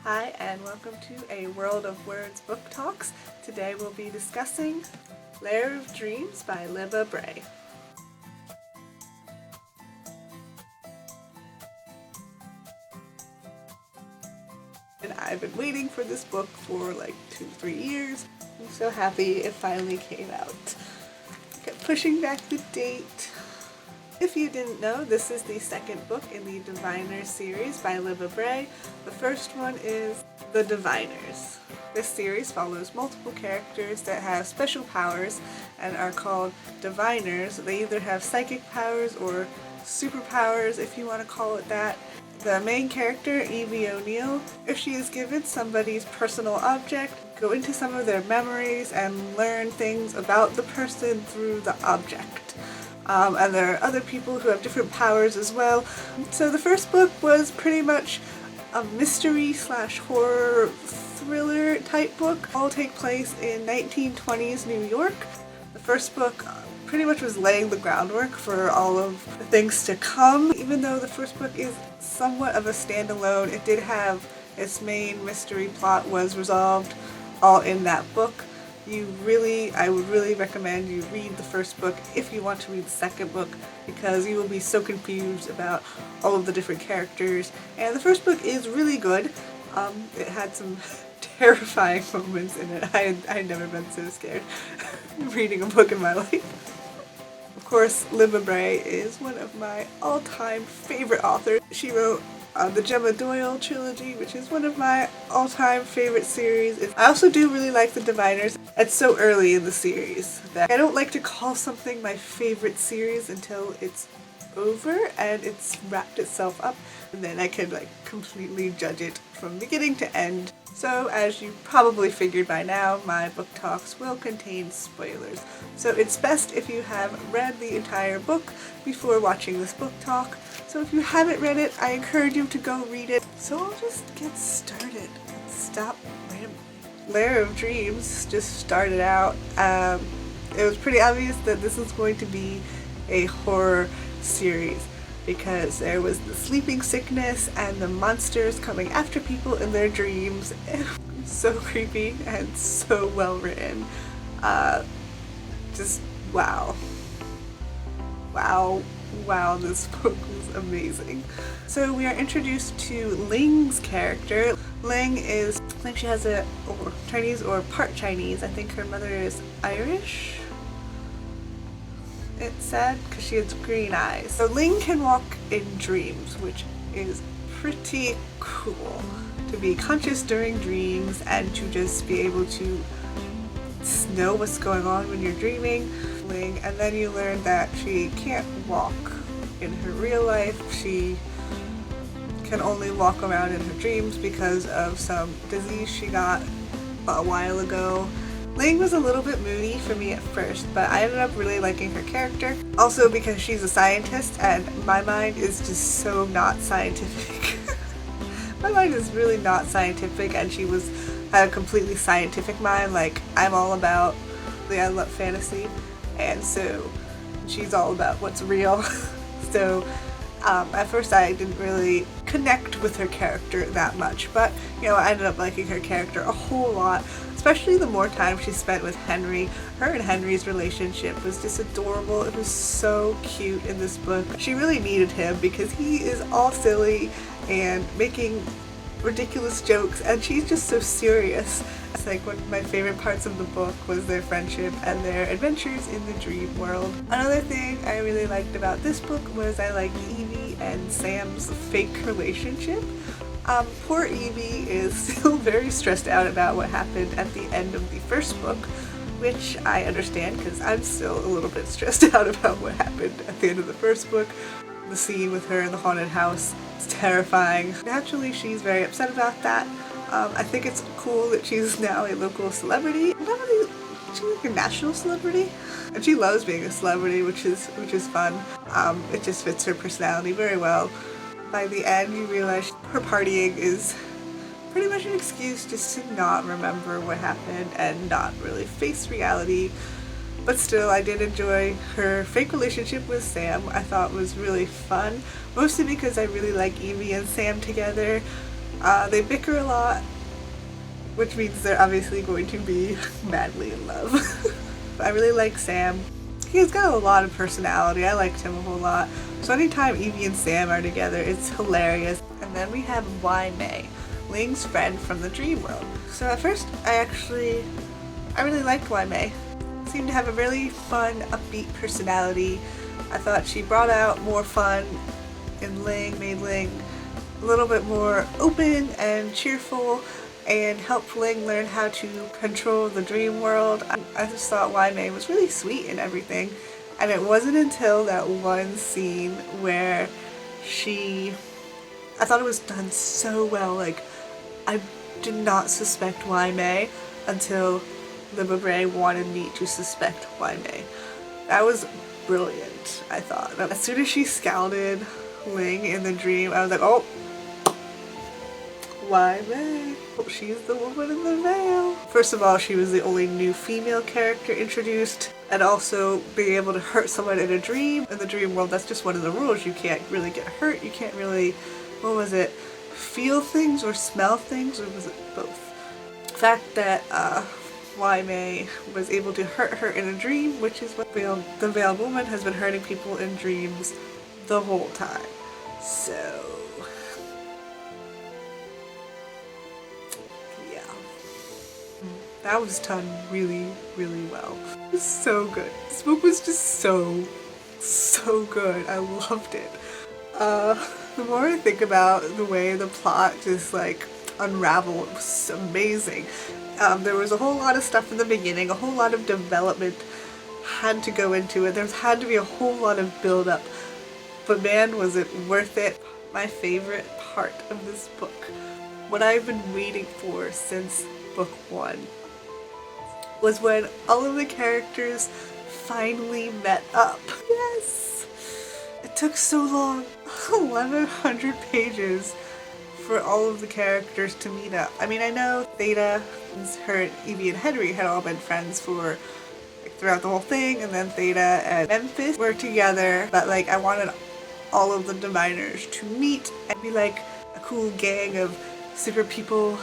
Hi and welcome to A World of Words Book Talks. Today we'll be discussing Lair of Dreams by Libba Bray. And I've been waiting for this book for like 2-3 years. I'm so happy it finally came out. Kept pushing back the date. If you didn't know, this is the second book in the Diviners series by Libba Bray. The first one is The Diviners. This series follows multiple characters that have special powers and are called Diviners. They either have psychic powers or superpowers, if you want to call it that. The main character, Evie O'Neill, if she is given somebody's personal object, go into some of their memories and learn things about the person through the object. And there are other people who have different powers as well. So the first book was pretty much a mystery/horror thriller type book. All take place in 1920s New York. The first book pretty much was laying the groundwork for all of the things to come. Even though the first book is somewhat of a standalone, it did have its main mystery plot was resolved all in that book. I would really recommend you read the first book if you want to read the second book, because you will be so confused about all of the different characters. And the first book is really good. It had some terrifying moments in it. I had never been so scared reading a book in my life. Of course, Libba Bray is one of my all-time favorite authors. She wrote the Gemma Doyle trilogy, which is one of my all-time favorite series. I also do really like the Diviners. It's so early in the series that I don't like to call something my favorite series until it's over and it's wrapped itself up, and then I can completely judge it from beginning to end. So as you probably figured by now, my book talks will contain spoilers. So it's best if you have read the entire book before watching this book talk. So if you haven't read it, I encourage you to go read it. So I'll just get started. Stop rambling. Lair of Dreams just started out. It was pretty obvious that this was going to be a horror series, because there was the sleeping sickness and the monsters coming after people in their dreams. So creepy and so well written. Just wow. Wow, this book was amazing. So we are introduced to Ling's character. Ling is, I think she has Chinese or part Chinese. I think her mother is Irish. It's sad because she has green eyes. So Ling can walk in dreams, which is pretty cool. To be conscious during dreams and to just be able to know what's going on when you're dreaming. And then you learn that she can't walk in her real life. She can only walk around in her dreams because of some disease she got a while ago. Ling was a little bit moody for me at first, but I ended up really liking her character. Also because she's a scientist and my mind is just so not scientific. My mind is really not scientific, and she had a completely scientific mind. I'm all about I love fantasy, and so she's all about what's real. So at first I didn't really connect with her character that much, but I ended up liking her character a whole lot, especially the more time she spent with Henry. Her and Henry's relationship was just adorable. It was so cute in this book. She really needed him because he is all silly and making ridiculous jokes, and she's just so serious. It's one of my favorite parts of the book was their friendship and their adventures in the dream world. Another thing I really liked about this book was I liked Evie and Sam's fake relationship. Poor Evie is still very stressed out about what happened at the end of the first book, which I understand because I'm still a little bit stressed out about what happened at the end of the first book. The scene with her in the haunted house is terrifying. Naturally, she's very upset about that. I think it's cool that she's now a local celebrity. She's a national celebrity, and she loves being a celebrity, which is fun. It just fits her personality very well. By the end, you realize her partying is pretty much an excuse just to not remember what happened and not really face reality. But still, I did enjoy her fake relationship with Sam. I thought was really fun, mostly because I really like Evie and Sam together. They bicker a lot, which means they're obviously going to be madly in love. I really like Sam. He's got a lot of personality. I liked him a whole lot. So anytime Evie and Sam are together, it's hilarious. And then we have Y Mei, Ling's friend from the dream world. So at first, I really liked Y Mei. Seemed to have a really fun, upbeat personality. I thought she brought out more fun in Ling, made Ling a little bit more open and cheerful, and helped Ling learn how to control the dream world. I just thought Y Mei was really sweet and everything. And it wasn't until that one scene where I thought it was done so well. Like, I did not suspect Y Mei until Libba Bray wanted me to suspect Y Mei. That was brilliant, I thought. As soon as she scouted Ling in the dream, I was like, oh, Y Mei. Oh, she's the woman in the veil. First of all, she was the only new female character introduced, and also being able to hurt someone in a dream. In the dream world, that's just one of the rules. You can't really get hurt. You can't really, what was it, feel things or smell things, or was it both? The fact that Y Mei was able to hurt her in a dream, which is what the veiled woman has been hurting people in dreams the whole time. So that was done really, really well. It was so good. This book was just so good. I loved it. The more I think about the way the plot just like unraveled, it was amazing. There was a whole lot of stuff in the beginning, a whole lot of development had to go into it. There had to be a whole lot of build up, but man, was it worth it. My favorite part of this book, what I've been waiting for since book 1, was when all of the characters finally met up. Yes! It took so long, 1100 pages for all of the characters to meet up. I mean, I know Theta, her, Evie and Henry had all been friends for like, throughout the whole thing, and then Theta and Memphis were together, but like I wanted all of the Diviners to meet and be like a cool gang of super people.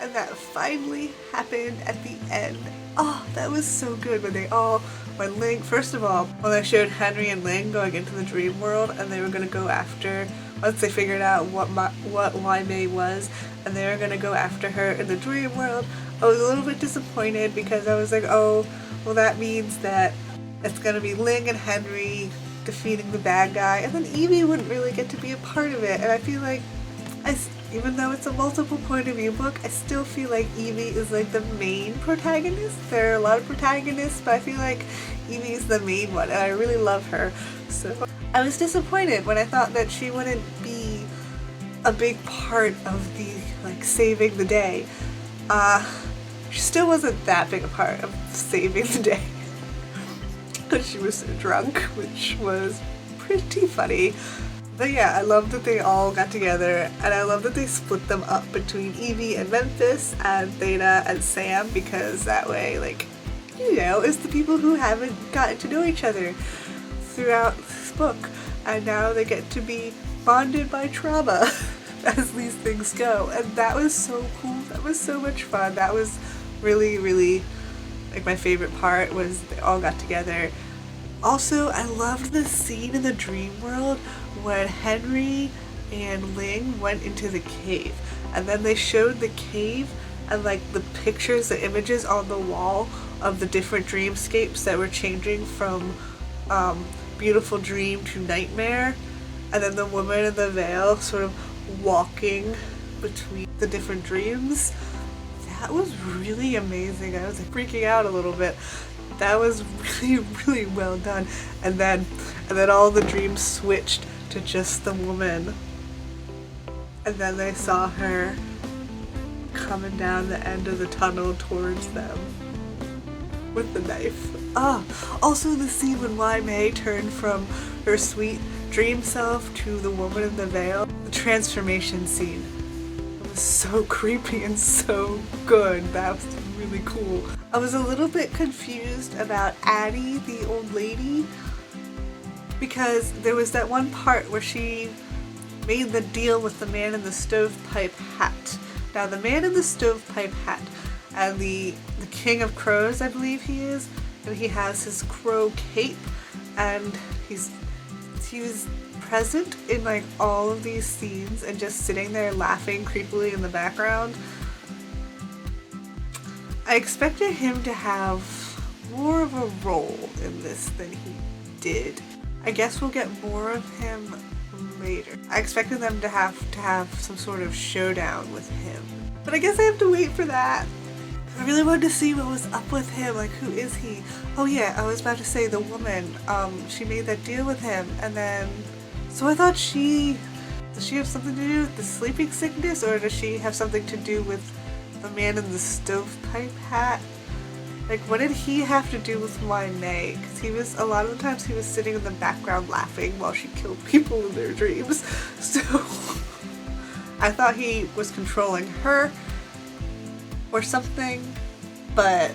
And that finally happened at the end. Oh, that was so good when Ling, first of all, when they showed Henry and Ling going into the dream world and they were going to go after, once they figured out what Y Mei was, and they were going to go after her in the dream world, I was a little bit disappointed because I was like, oh, well that means that it's going to be Ling and Henry defeating the bad guy, and then Evie wouldn't really get to be a part of it, and I feel like even though it's a multiple point of view book, I still feel like Evie is like the main protagonist. There are a lot of protagonists, but I feel like Evie is the main one, and I really love her. So I was disappointed when I thought that she wouldn't be a big part of the like saving the day. She still wasn't that big a part of saving the day because she was so drunk, which was pretty funny. But yeah, I love that they all got together, and I love that they split them up between Evie and Memphis and Theta and Sam, because that way, like, you know, it's the people who haven't gotten to know each other throughout this book, and now they get to be bonded by trauma as these things go, and that was so cool. That was so much fun. That was really, really, like, my favorite part was they all got together. Also, I loved the scene in the dream world when Henry and Ling went into the cave, and then they showed the cave and like the pictures, the images on the wall of the different dreamscapes that were changing from beautiful dream to nightmare, and then the woman in the veil sort of walking between the different dreams. That was really amazing. I was like, freaking out a little bit. That was really, really well done. And then all the dreams switched to just the woman. And then they saw her coming down the end of the tunnel towards them with the knife. Also the scene when Y Mei turned from her sweet dream self to the woman in the veil. The transformation scene. It was so creepy and so good. That was really cool. I was a little bit confused about Addie, the old lady, because there was that one part where she made the deal with the man in the stovepipe hat. Now the man in the stovepipe hat and the king of crows, I believe he is, and he has his crow cape, and he was present in like all of these scenes and just sitting there laughing creepily in the background. I expected him to have more of a role in this than he did. I guess we'll get more of him later. I expected them to have some sort of showdown with him, but I guess I have to wait for that. I really wanted to see what was up with him, like who is he? Oh yeah, I was about to say the woman, she made that deal with him, and then, so I thought does she have something to do with the sleeping sickness, or does she have something to do with the man in the stovepipe hat? Like, what did he have to do with my May? Because a lot of the times he was sitting in the background laughing while she killed people in their dreams. So I thought he was controlling her or something, but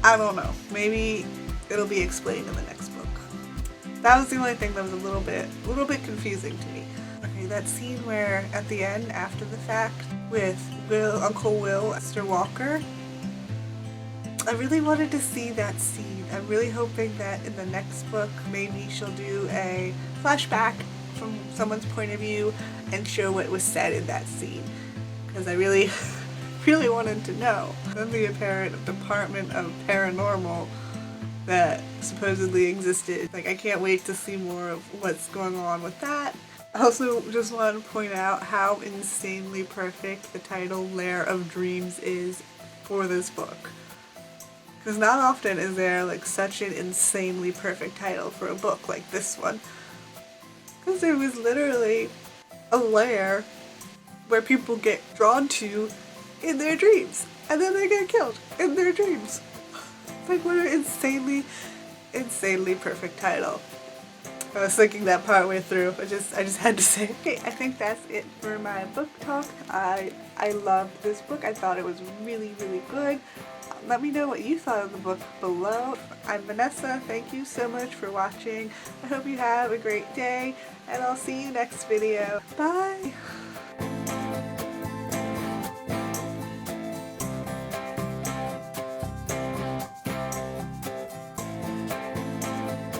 I don't know. Maybe it'll be explained in the next book. That was the only thing that was a little bit confusing to me. Okay, that scene where at the end, after the fact, with Uncle Will, Esther Walker, I really wanted to see that scene. I'm really hoping that in the next book, maybe she'll do a flashback from someone's point of view and show what was said in that scene. Because I really wanted to know. Then the apparent Department of Paranormal that supposedly existed. Like, I can't wait to see more of what's going on with that. I also just want to point out how insanely perfect the title Lair of Dreams is for this book. Because not often is there like such an insanely perfect title for a book like this one. Because it was literally a lair where people get drawn to in their dreams, and then they get killed in their dreams. Like, what an insanely perfect title. I was thinking that part way through. I just had to say, okay, I think that's it for my book talk. I loved this book. I thought it was really, really good. Let me know what you thought of the book below. I'm Vanessa. Thank you so much for watching. I hope you have a great day, and I'll see you next video. Bye!